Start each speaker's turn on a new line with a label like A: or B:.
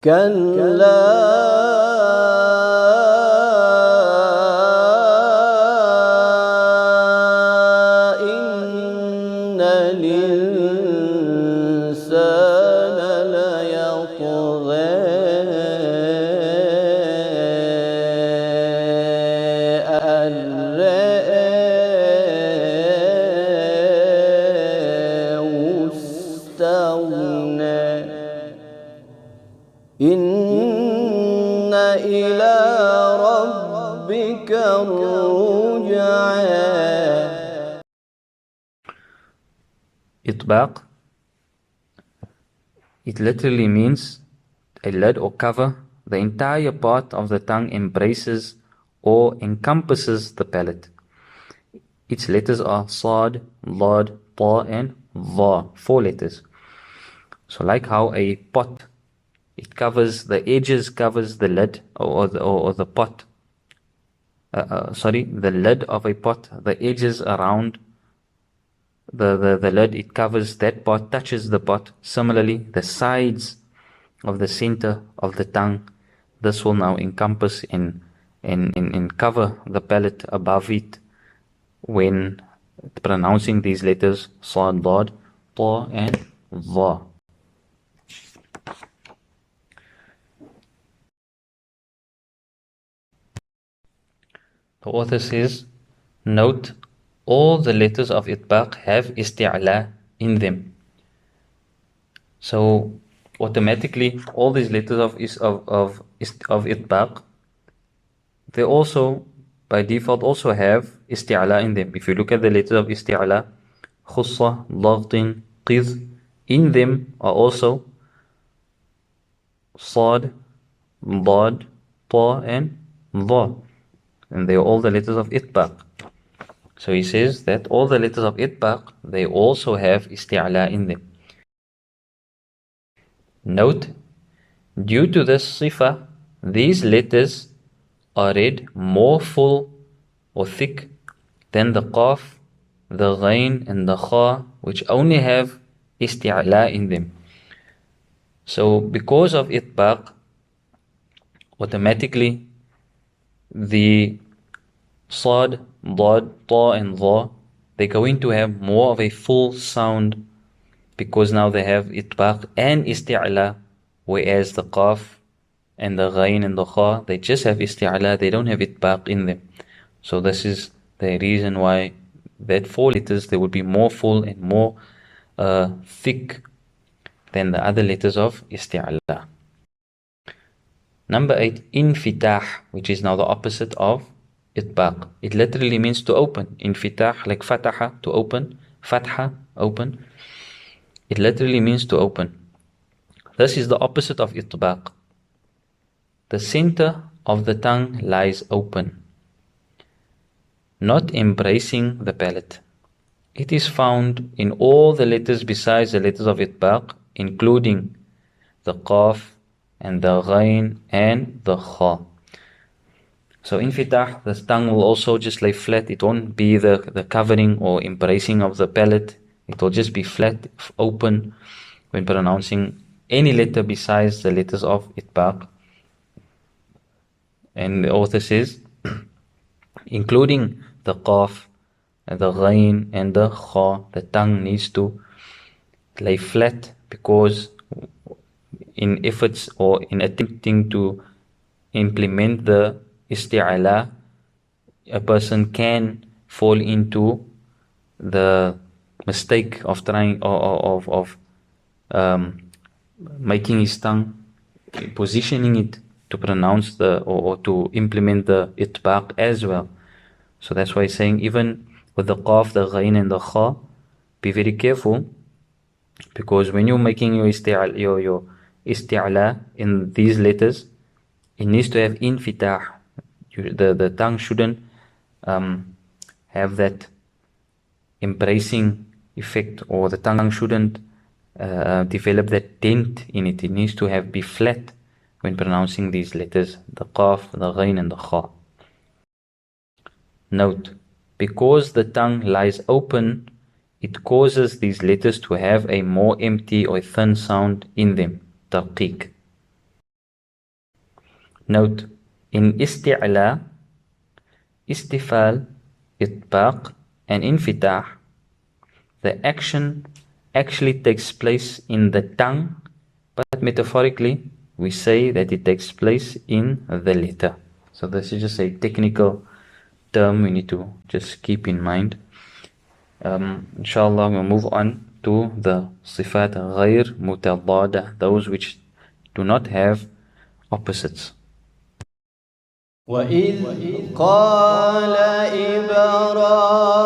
A: كلا إن الإنسان ليطغى أن رآه استغنى إن إلى ربك الرجعى.
B: Itbaq, it literally means a lid or cover. The entire part of the tongue embraces or encompasses the palate. Its letters are Sad, Lad, Ta and Va, 4 letters. So like how a pot, it covers, the edges covers the lid or the pot. The lid of a pot, the edges around the lid, it covers that part, touches the pot. Similarly, the sides of the center of the tongue, this will now encompass and cover the palate above it when pronouncing these letters Sad, Dad, Ta and Va. The author says, note, all the letters of Itbaq have isti'la in them. So automatically all these letters of Itbaq, they also by default also have isti'la in them. If you look at the letters of isti'la, khussa, lagtin, qidh, in them are also sad, dad, ta and dha. And they are all the letters of Itbaq. So he says that all the letters of Itbaq, they also have isti'la in them. Note, due to this sifa, these letters are read more full or thick than the qaf, the ghain and the kha, which only have isti'la in them. So because of Itbaq, automatically the Sad, Dad, Ta and Dha, they're going to have more of a full sound because now they have Itbaq and Isti'la, whereas the Qaf and the Ghain and the Kha, they just have Isti'la, they don't have Itbaq in them. So this is the reason why that 4 letters, they would be more full and more thick than the other letters of Isti'la. Number 8, Infitah, which is now the opposite of Itbaq. It literally means to open. Infitah, like Fataha, to open. Fatha, open. It literally means to open. This is the opposite of Itbaq. The center of the tongue lies open, not embracing the palate. It is found in all the letters besides the letters of Itbaq, including the Qaf and the Ghain and the Kha. So infitah, the tongue will also just lay flat. It won't be the covering or embracing of the palate. It will just be flat, open when pronouncing any letter besides the letters of Itbaq. And the author says, including the Qaf, the Ghain and the Kha, the tongue needs to lay flat because in efforts or in attempting to implement the Isti'ala, a person can fall into the mistake of trying of making his tongue, positioning it to pronounce or to implement the Itbaq as well. So that's why he's saying even with the Qaf, the Ghain and the Kha, be very careful, because when you're making your Isti'ala in these letters, it needs to have infitah. The tongue shouldn't have that embracing effect, or the tongue shouldn't develop that dent in it. It needs to be flat when pronouncing these letters, the Qaf, the Ghain and the Kha. Note, because the tongue lies open, it causes these letters to have a more empty or thin sound in them, tarqiq. Note, in isti'la, istifal, itbaq, and infitah, the action actually takes place in the tongue, but metaphorically, we say that it takes place in the letter. So this is just a technical term we need to just keep in mind. Inshallah, we'll move on to the sifat غير متضادة, those which do not have opposites.
A: وإذ قال إبراهيم